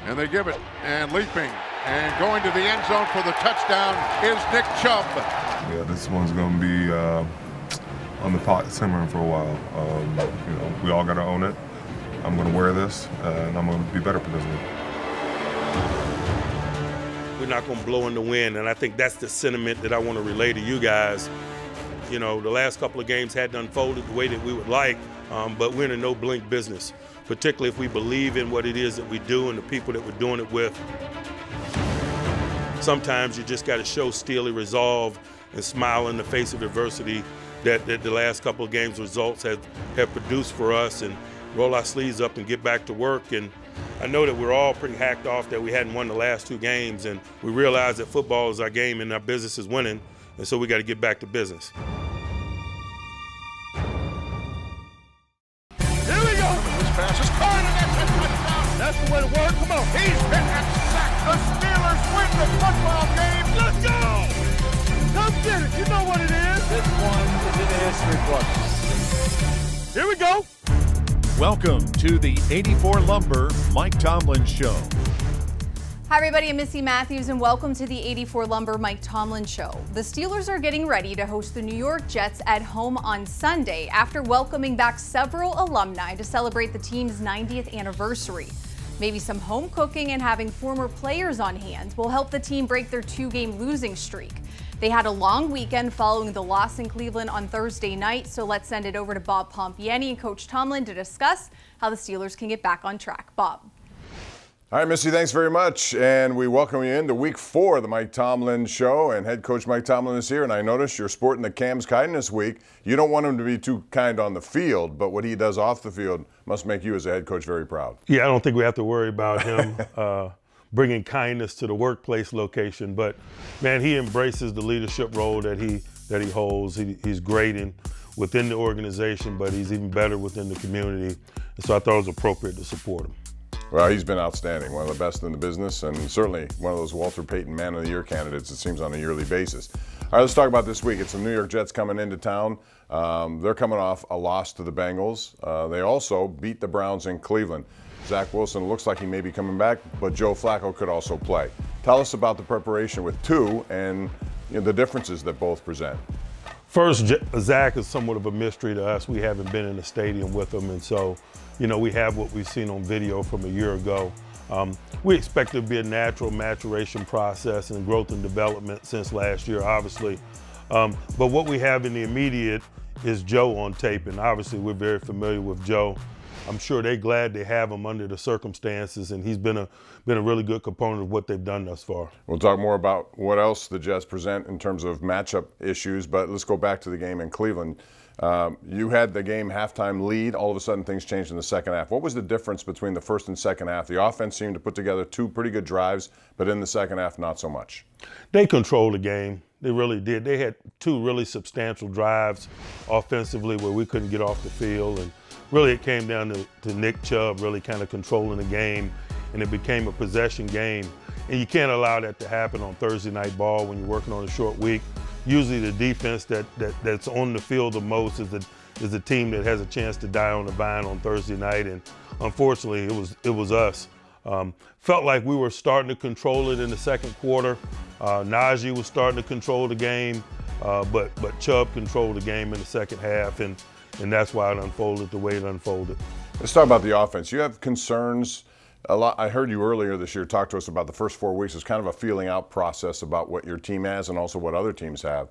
And they give it, and leaping, and going to the end zone for the touchdown is Nick Chubb. Yeah, this one's going to be on the pot simmering for a while. We all got to own it. I'm going to wear this, and I'm going to be better for this one. We're not going to blow in the wind, and I think that's the sentiment that I want to relay to you guys. You know, the last couple of games hadn't unfolded the way that we would like, but we're in a no-blink business, particularly if we believe in what it is that we do and the people that we're doing it with. Sometimes you just got to show steely resolve and smile in the face of adversity that the last couple of games' results have produced for us, and roll our sleeves up and get back to work. And I know that we're all pretty hacked off that we hadn't won the last 2 games, and we realize that football is our game and our business is winning, and so we got to get back to business. Here we go. This pass is caught, and that's a touchdown. That's the way to work. Come on. He's hit and sacked. The Steelers win the football game. Let's go. Come get it. You know what it is. This one is in the history books. Here we go. Welcome to the 84 Lumber Mike Tomlin Show. Hi everybody, I'm Missy Matthews and welcome to the 84 Lumber Mike Tomlin Show. The Steelers are getting ready to host the New York Jets at home on Sunday after welcoming back several alumni to celebrate the team's 90th anniversary. Maybe some home cooking and having former players on hand will help the team break their 2-game losing streak. They had a long weekend following the loss in Cleveland on Thursday night, so let's send it over to Bob Pompeani and Coach Tomlin to discuss how the Steelers can get back on track. Bob. All right, Missy, thanks very much. And we welcome you into week 4 of the Mike Tomlin Show. And head coach Mike Tomlin is here. And I notice you're sporting the Cam's kindness week. You don't want him to be too kind on the field, but what he does off the field must make you as a head coach very proud. Yeah, I don't think we have to worry about him bringing kindness to the workplace location. But, man, he embraces the leadership role that he holds. He's great within the organization, but he's even better within the community. And so I thought it was appropriate to support him. Well, he's been outstanding, one of the best in the business, and certainly one of those Walter Payton Man of the Year candidates, it seems, on a yearly basis. All right, let's talk about this week. It's the New York Jets coming into town. They're coming off a loss to the Bengals. They also beat the Browns in Cleveland. Zach Wilson looks like he may be coming back, but Joe Flacco could also play. Tell us about the preparation with 2 and the differences that both present. First, Zach is somewhat of a mystery to us. We haven't been in the stadium with him, and so, we have what we've seen on video from a year ago. We expect it to be a natural maturation process and growth and development since last year, obviously. But what we have in the immediate is Joe on tape, and obviously we're very familiar with Joe. I'm sure they're glad they have him under the circumstances, and he's been a really good component of what they've done thus far. We'll talk more about what else the Jets present in terms of matchup issues, but let's go back to the game in Cleveland. You had the game halftime lead. All of a sudden, things changed in the second half. What was the difference between the first and second half? The offense seemed to put together 2 pretty good drives, but in the second half, not so much. They controlled the game. They really did. They had 2 really substantial drives offensively where we couldn't get off the field, and really it came down to Nick Chubb really kind of controlling the game, and it became a possession game. And you can't allow that to happen on Thursday night ball when you're working on a short week. Usually the defense that's on the field the most is the team that has a chance to die on the vine on Thursday night, and unfortunately it was us. Felt like we were starting to control it in the second quarter. Najee was starting to control the game, but Chubb controlled the game in the second half, and that's why it unfolded the way it unfolded. Let's talk about the offense. You have concerns a lot. I heard you earlier this year talk to us about the first 4 weeks as kind of a feeling out process about what your team has and also what other teams have.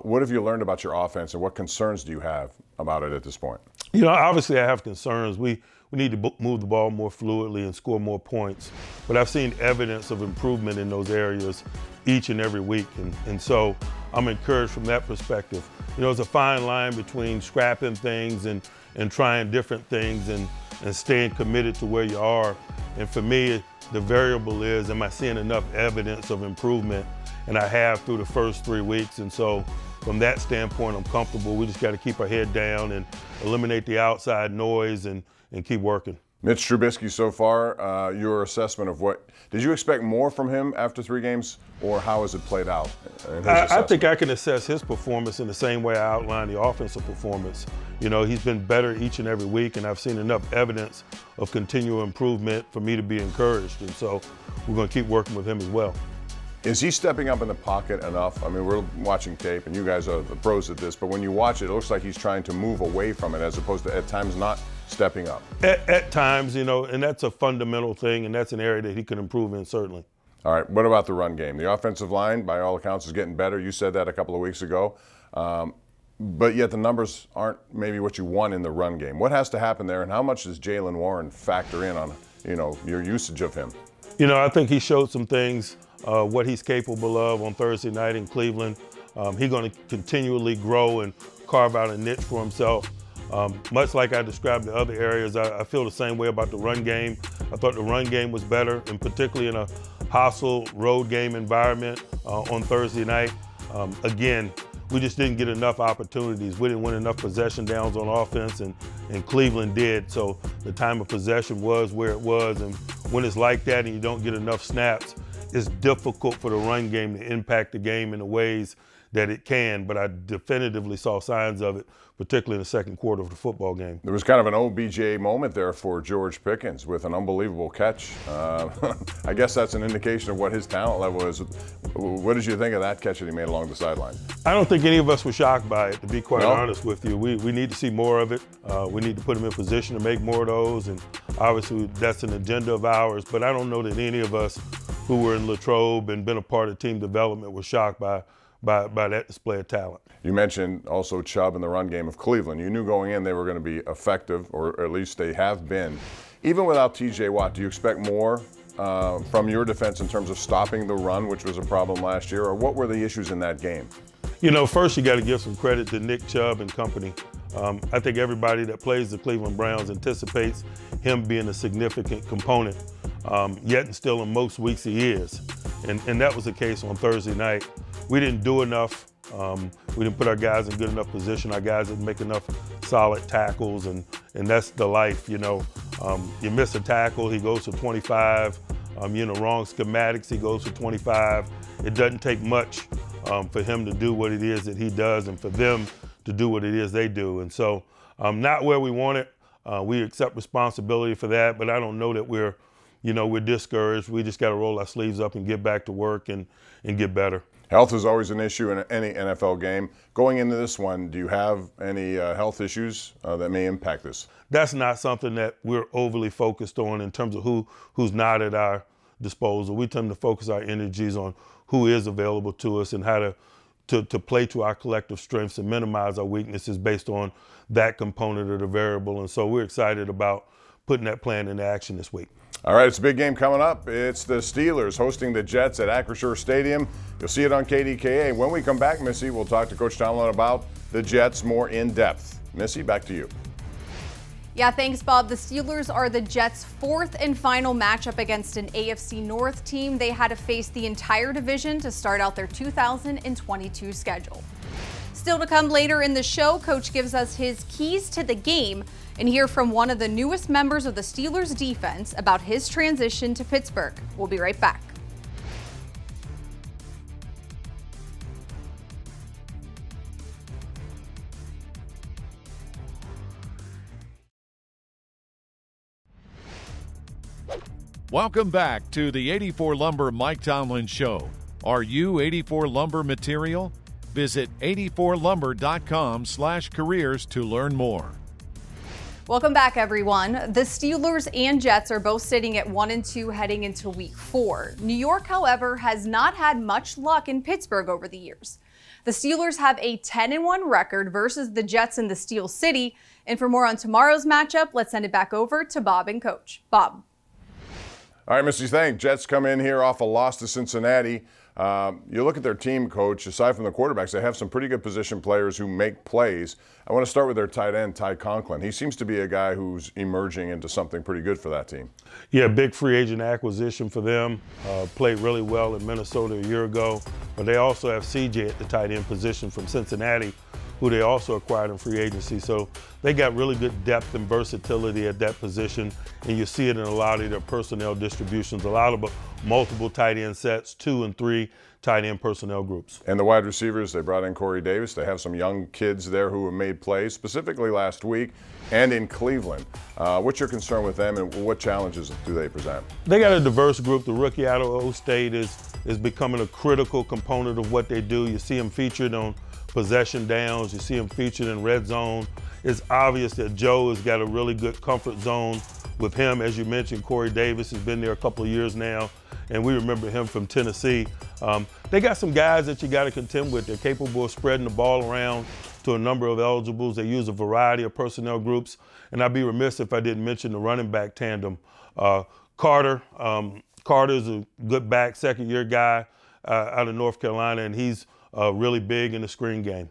What have you learned about your offense, and what concerns do you have about it at this point? Obviously I have concerns. We need to move the ball more fluidly and score more points. But I've seen evidence of improvement in those areas each and every week. And so I'm encouraged from that perspective. There's a fine line between scrapping things and trying different things and staying committed to where you are. And for me, the variable is, am I seeing enough evidence of improvement? And I have through the first 3 weeks. And so from that standpoint, I'm comfortable. We just got to keep our head down and eliminate the outside noise and keep working. Mitch Trubisky so far, your assessment of what, did you expect more from him after 3 games, or how has it played out? I think I can assess his performance in the same way I outlined the offensive performance. You know, he's been better each and every week, and I've seen enough evidence of continual improvement for me to be encouraged. And so we're going to keep working with him as well. Is he stepping up in the pocket enough? I mean, we're watching tape, and you guys are the pros at this, but when you watch it, it looks like he's trying to move away from it as opposed to at times not stepping up. At times, you know, and that's a fundamental thing, and that's an area that he can improve in, certainly. All right, what about the run game? The offensive line, by all accounts, is getting better. You said that a couple of weeks ago. But yet the numbers aren't maybe what you want in the run game. What has to happen there, and how much does Jaylen Warren factor in on, you know, your usage of him? You know, I think he showed some things, what he's capable of on Thursday night in Cleveland. He's going to continually grow and carve out a niche for himself. Much like I described the other areas, I feel the same way about the run game. I thought the run game was better, and particularly in a hostile road game environment on Thursday night. Again, we just didn't get enough opportunities. We didn't win enough possession downs on offense, and Cleveland did. So the time of possession was where it was. And when it's like that and you don't get enough snaps, it's difficult for the run game to impact the game in the ways that it can, but I definitively saw signs of it, particularly in the second quarter of the football game. There was kind of an OBJ moment there for George Pickens with an unbelievable catch. I guess that's an indication of what his talent level is. What did you think of that catch that he made along the sideline? I don't think any of us were shocked by it, to be quite honest with you. We need to see more of it. We need to put him in position to make more of those, and obviously that's an agenda of ours, but I don't know that any of us who were in Latrobe and been a part of team development were shocked by that display of talent. You mentioned also Chubb in the run game of Cleveland. You knew going in they were going to be effective, or at least they have been. Even without T.J. Watt, do you expect more from your defense in terms of stopping the run, which was a problem last year, or what were the issues in that game? You know, first you got to give some credit to Nick Chubb and company. I think everybody that plays the Cleveland Browns anticipates him being a significant component, yet and still in most weeks he is. And that was the case on Thursday night. We didn't do enough. We didn't put our guys in good enough position. Our guys didn't make enough solid tackles, and that's the life, you know. You miss a tackle, he goes for 25. You're in the wrong schematics, he goes for 25. It doesn't take much for him to do what it is that he does and for them to do what it is they do. And so not where we want it. We accept responsibility for that, but I don't know that we're discouraged. We just got to roll our sleeves up and get back to work and get better. Health is always an issue in any NFL game. Going into this one, do you have any health issues that may impact this? That's not something that we're overly focused on in terms of who's not at our disposal. We tend to focus our energies on who is available to us and how to play to our collective strengths and minimize our weaknesses based on that component of the variable. And so we're excited about putting that plan into action this week. All right, it's a big game coming up. It's the Steelers hosting the Jets at Acrisure Stadium. You'll see it on KDKA. When we come back, Missy, we'll talk to Coach Tomlin about the Jets more in depth. Missy, back to you. Yeah, thanks, Bob. The Steelers are the Jets' fourth and final matchup against an AFC North team. They had to face the entire division to start out their 2022 schedule. Still to come later in the show, Coach gives us his keys to the game and hear from one of the newest members of the Steelers defense about his transition to Pittsburgh. We'll be right back. Welcome back to the 84 Lumber Mike Tomlin Show. Are you 84 Lumber material? Visit 84lumber.com/careers to learn more. Welcome back, everyone. The Steelers and Jets are both sitting at 1-2 heading into week 4. New York, however, has not had much luck in Pittsburgh over the years. The Steelers have a 10-1 record versus the Jets in the Steel City. And for more on tomorrow's matchup, let's send it back over to Bob and Coach. Bob. All right, Missy, thanks. Jets come in here off a loss to Cincinnati. You look at their team, Coach, aside from the quarterbacks, they have some pretty good position players who make plays. I want to start with their tight end, Ty Conklin. He seems to be a guy who's emerging into something pretty good for that team. Yeah, big free agent acquisition for them. Played really well in Minnesota a year ago. But they also have CJ at the tight end position from Cincinnati, who they also acquired in free agency. So they got really good depth and versatility at that position, and you see it in a lot of their personnel distributions, a lot of multiple tight end sets, 2 and 3 tight end personnel groups. And the wide receivers, they brought in Corey Davis. They have some young kids there who have made plays, specifically last week and in Cleveland. What's your concern with them, and what challenges do they present? They got a diverse group. The rookie out of O State is becoming a critical component of what they do. You see him featured on possession downs. You see him featured in red zone. It's obvious that Joe has got a really good comfort zone with him. As you mentioned, Corey Davis has been there a couple of years now, and we remember him from Tennessee. They got some guys that you got to contend with. They're capable of spreading the ball around to a number of eligibles. They use a variety of personnel groups, and I'd be remiss if I didn't mention the running back tandem. Carter's a good back, second-year guy out of North Carolina, and he's really big in the screen game.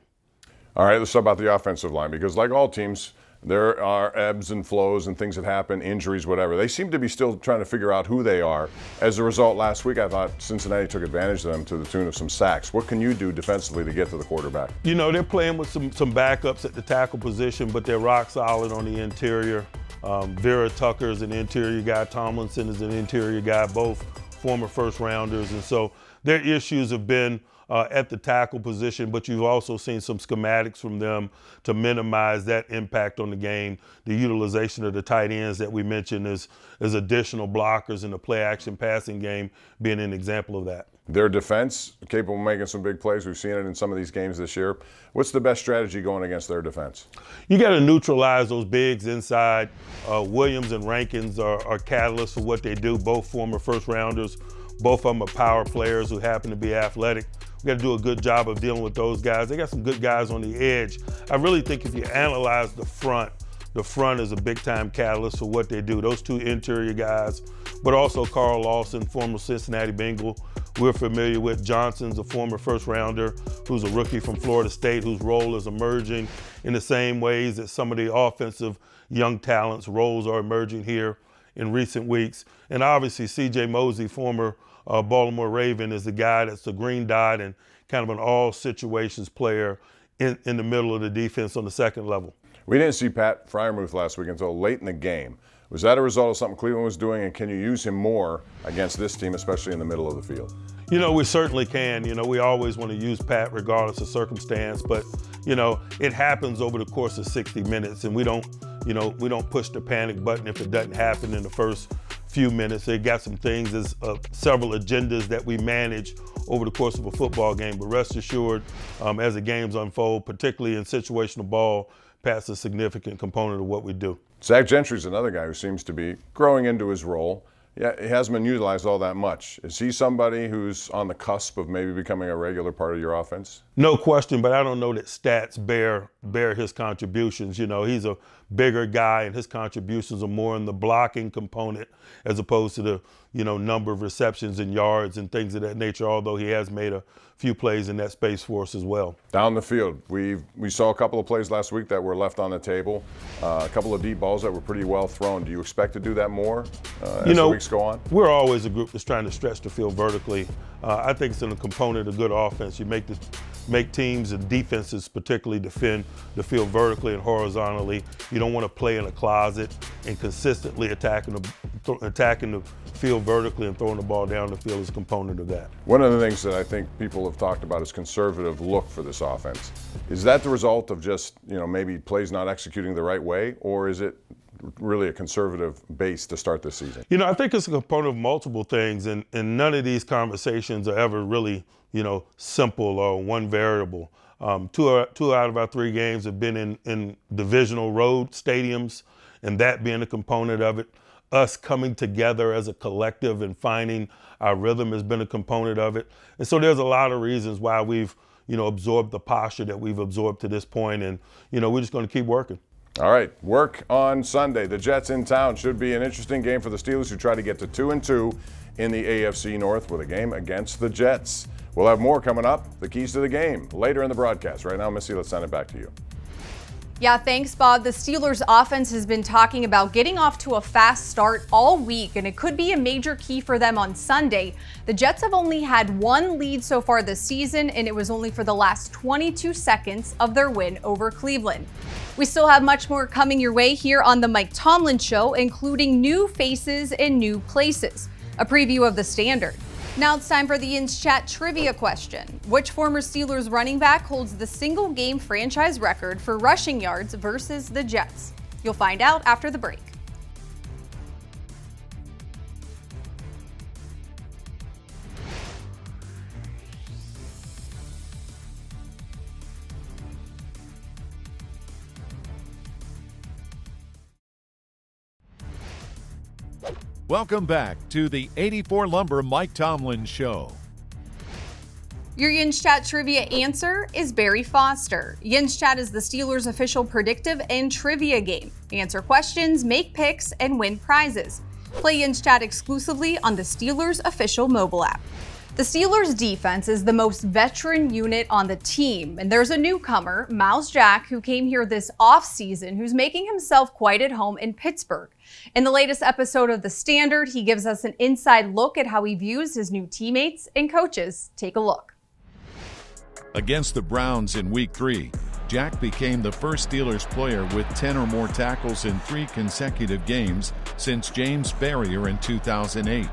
All right, let's talk about the offensive line, because like all teams, there are ebbs and flows and things that happen, injuries, whatever. They seem to be still trying to figure out who they are. As a result, last week I thought Cincinnati took advantage of them to the tune of some sacks. What can you do defensively to get to the quarterback? You know, they're playing with some backups at the tackle position, but they're rock solid on the interior. Vera Tucker is an interior guy. Tomlinson is an interior guy, both former first-rounders. And so their issues have been at the tackle position, but you've also seen some schematics from them to minimize that impact on the game. The utilization of the tight ends that we mentioned is additional blockers in the play-action passing game being an example of that. Their defense, capable of making some big plays. We've seen it in some of these games this year. What's the best strategy going against their defense? You got to neutralize those bigs inside. Williams and Rankins are catalysts for what they do, both former first-rounders. Both of them are power players who happen to be athletic. We got to do a good job of dealing with those guys. They got some good guys on the edge. I really think if you analyze the front is a big-time catalyst for what they do. Those two interior guys, but also Carl Lawson, former Cincinnati Bengal, we're familiar with. Johnson's a former first-rounder who's a rookie from Florida State, whose role is emerging in the same ways that some of the offensive young talents' roles are emerging here in recent weeks. And obviously, C.J. Mosley, former Baltimore Raven, is the guy that's the green dot and kind of an all-situations player in the middle of the defense on the second level. We didn't see Pat Freiermuth last week until late in the game. Was that a result of something Cleveland was doing, and can you use him more against this team, especially in the middle of the field? You know, we certainly can. You know, we always want to use Pat regardless of circumstance, but, you know, it happens over the course of 60 minutes, and we don't push the panic button if it doesn't happen in the first few minutes. They got some things, there's several agendas that we manage over the course of a football game, but rest assured, as the games unfold, particularly in situational ball, Pat's a significant component of what we do. Zach Gentry's another guy who seems to be growing into his role. Yeah, he hasn't been utilized all that much. Is he somebody who's on the cusp of maybe becoming a regular part of your offense? No question, but I don't know that stats bear his contributions. You know, he's a bigger guy, and his contributions are more in the blocking component as opposed to the, you know, number of receptions and yards and things of that nature, although he has made a few plays in that space for us as well. Down the field, we saw a couple of plays last week that were left on the table, a couple of deep balls that were pretty well thrown. Do you expect to do that more as the weeks go on? We're always a group that's trying to stretch the field vertically. I think it's a component of good offense. You make teams and defenses particularly defend the field vertically and horizontally. You don't want to play in a closet, and consistently attacking the field vertically and throwing the ball down the field is a component of that. One of the things that I think people have talked about is conservative look for this offense. Is that the result of just, you know, maybe plays not executing the right way, or is it really a conservative base to start this season? You know, I think it's a component of multiple things, and none of these conversations are ever really, you know, simple or one variable. Two out of our 3 games have been in divisional road stadiums, and that being a component of it. Us coming together as a collective and finding our rhythm has been a component of it. And so there's a lot of reasons why we've, you know, absorbed the posture that we've absorbed to this point, and, you know, we're just going to keep working. All right, work on Sunday. The Jets in town. Should be an interesting game for the Steelers, who try to get to 2-2 in the AFC North with a game against the Jets. We'll have more coming up. The keys to the game later in the broadcast. Right now, Missy, let's send it back to you. Yeah, thanks, Bob. The Steelers offense has been talking about getting off to a fast start all week, and it could be a major key for them on Sunday. The Jets have only had one lead so far this season, and it was only for the last 22 seconds of their win over Cleveland. We still have much more coming your way here on the Mike Tomlin Show, including new faces and new places. A preview of the Standard. Now it's time for the Yins Chat trivia question. Which former Steelers running back holds the single-game franchise record for rushing yards versus the Jets? You'll find out after the break. Welcome back to the 84 Lumber Mike Tomlin Show. Your Yins Chat trivia answer is Barry Foster. Yins Chat is the Steelers' official predictive and trivia game. Answer questions, make picks, and win prizes. Play Yins Chat exclusively on the Steelers' official mobile app. The Steelers' defense is the most veteran unit on the team, and there's a newcomer, Miles Jack, who came here this offseason, who's making himself quite at home in Pittsburgh. In the latest episode of The Standard, he gives us an inside look at how he views his new teammates and coaches. Take a look. Against the Browns in Week 3, Jack became the first Steelers player with 10 or more tackles in 3 consecutive games since James Farrior in 2008.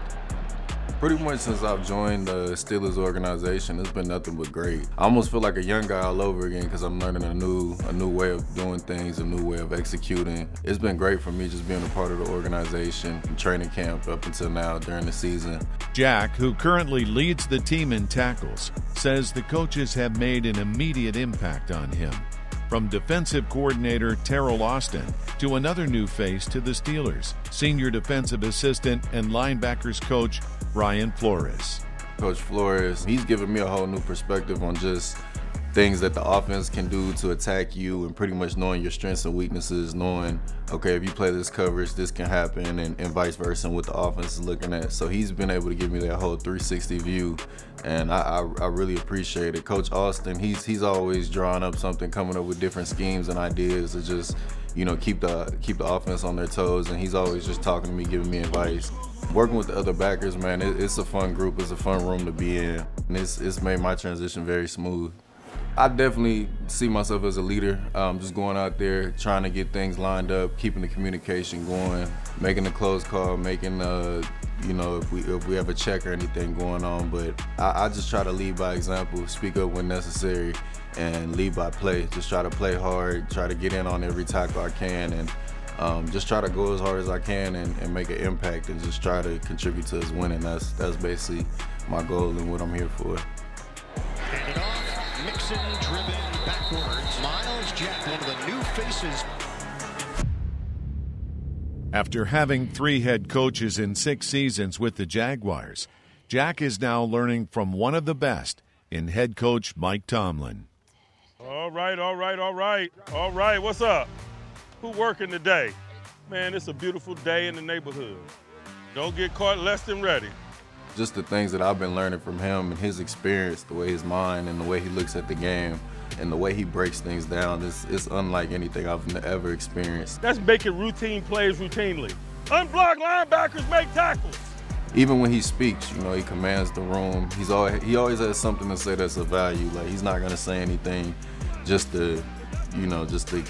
Pretty much since I've joined the Steelers organization, it's been nothing but great. I almost feel like a young guy all over again because I'm learning a new way of doing things, a new way of executing. It's been great for me just being a part of the organization, from training camp up until now during the season. Jack, who currently leads the team in tackles, says the coaches have made an immediate impact on him. From defensive coordinator Terrell Austin to another new face to the Steelers, senior defensive assistant and linebackers coach Brian Flores. Coach Flores, he's given me a whole new perspective on just things that the offense can do to attack you, and pretty much knowing your strengths and weaknesses, knowing, okay, if you play this coverage, this can happen, and vice versa, and what the offense is looking at. So he's been able to give me that whole 360 view, and I really appreciate it. Coach Austin, he's always drawing up something, coming up with different schemes and ideas to just, you know, keep the offense on their toes, and he's always just talking to me, giving me advice. Working with the other backers, man, it's a fun group, it's a fun room to be in, and it's made my transition very smooth. I definitely see myself as a leader, just going out there, trying to get things lined up, keeping the communication going, making the close call, making you know, if we have a check or anything going on. But I just try to lead by example, speak up when necessary, and lead by play. Just try to play hard, try to get in on every tackle I can, and just try to go as hard as I can and make an impact, and just try to contribute to his winning. That's basically my goal and what I'm here for. Hand it off. Mixon driven backwards. Miles Jack, one of the new faces. After having 3 head coaches in 6 seasons with the Jaguars, Jack is now learning from one of the best in head coach Mike Tomlin. All right. What's up? Who working today? Man, it's a beautiful day in the neighborhood. Don't get caught less than ready. Just the things that I've been learning from him and his experience, the way his mind and the way he looks at the game and the way he breaks things down, it's unlike anything I've ever experienced. That's making routine plays routinely. Unblocked linebackers make tackles. Even when he speaks, you know, he commands the room. He always has something to say that's of value. Like, he's not gonna say anything just to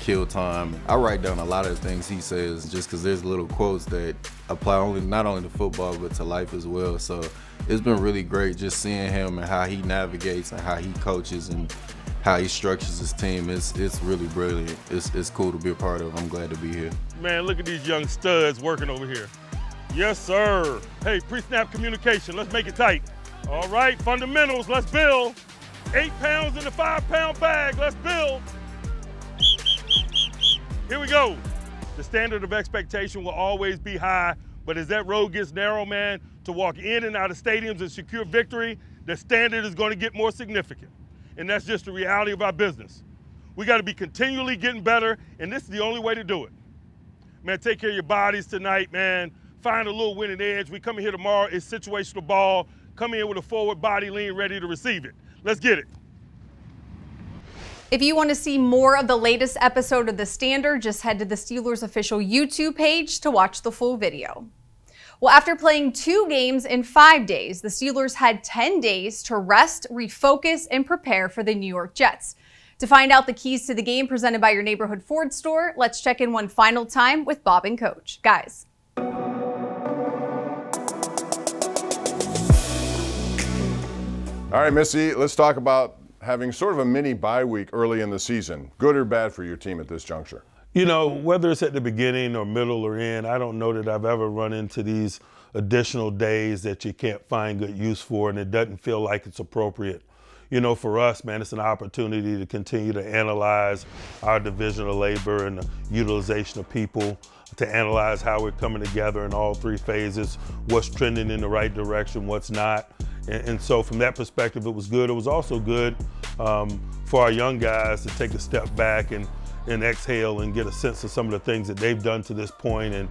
kill time. I write down a lot of the things he says just because there's little quotes that apply not only to football but to life as well. So it's been really great just seeing him and how he navigates and how he coaches and how he structures his team. It's really brilliant. It's cool to be a part of. I'm glad to be here. Man, look at these young studs working over here. Yes, sir. Hey, pre-snap communication. Let's make it tight. All right, fundamentals. Let's build. 8 pounds in a 5-pound bag. Let's build. Here we go. The standard of expectation will always be high, but as that road gets narrow, man, to walk in and out of stadiums and secure victory, the standard is going to get more significant. And that's just the reality of our business. We got to be continually getting better, and this is the only way to do it. Man, take care of your bodies tonight, man. Find a little winning edge. We come in here tomorrow, it's situational ball. Come in with a forward body lean, ready to receive it. Let's get it. If you want to see more of the latest episode of The Standard, just head to the Steelers official YouTube page to watch the full video. Well, after playing 2 games in 5 days, the Steelers had 10 days to rest, refocus, and prepare for the New York Jets. To find out the keys to the game presented by your neighborhood Ford store, let's check in one final time with Bob and Coach. Guys. All right, Missy, let's talk about having sort of a mini bye week early in the season. Good or bad for your team at this juncture? You know, whether it's at the beginning or middle or end, I don't know that I've ever run into these additional days that you can't find good use for, and it doesn't feel like it's appropriate. You know, for us, man, it's an opportunity to continue to analyze our division of labor and the utilization of people, to analyze how we're coming together in all 3 phases, what's trending in the right direction, what's not. And so from that perspective, it was good. It was also good for our young guys to take a step back and exhale and get a sense of some of the things that they've done to this point and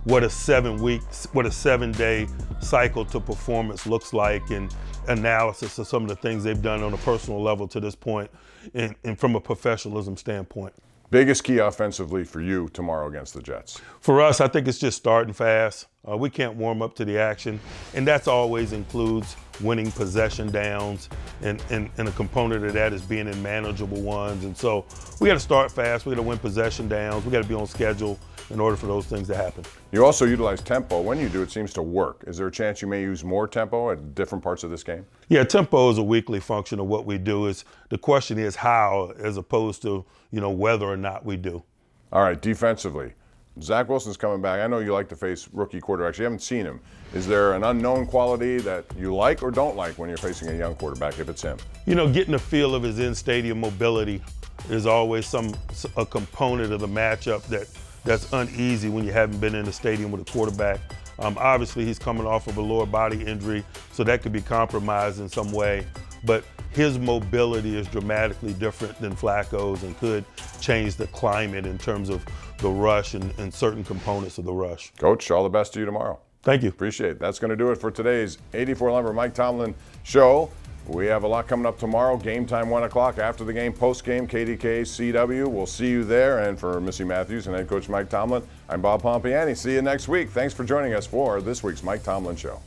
what a 7-day cycle to performance looks like, and analysis of some of the things they've done on a personal level to this point and from a professionalism standpoint. Biggest key offensively for you tomorrow against the Jets? For us, I think it's just starting fast. We can't warm up to the action, and that always includes winning possession downs, and a component of that is being in manageable ones. And so we got to start fast. We got to win possession downs. We got to be on schedule in order for those things to happen. You also utilize tempo. When you do, it seems to work. Is there a chance you may use more tempo at different parts of this game? Yeah, tempo is a weekly function of what we do. The question is how, as opposed to, you know, whether or not we do. All right, defensively. Zach Wilson's coming back. I know you like to face rookie quarterbacks. You haven't seen him. Is there an unknown quality that you like or don't like when you're facing a young quarterback if it's him? You know, getting a feel of his in-stadium mobility is always a component of the matchup that's uneasy when you haven't been in the stadium with a quarterback. Obviously, he's coming off of a lower body injury, so that could be compromised in some way. But his mobility is dramatically different than Flacco's and could change the climate in terms of the rush and certain components of the rush. Coach, all the best to you tomorrow. Thank you. Appreciate it. That's going to do it for today's 84 Lumber Mike Tomlin Show. We have a lot coming up tomorrow. Game time 1 o'clock. After the game, post-game, KDK, CW. We'll see you there. And for Missy Matthews and head coach Mike Tomlin, I'm Bob Pompeani. See you next week. Thanks for joining us for this week's Mike Tomlin Show.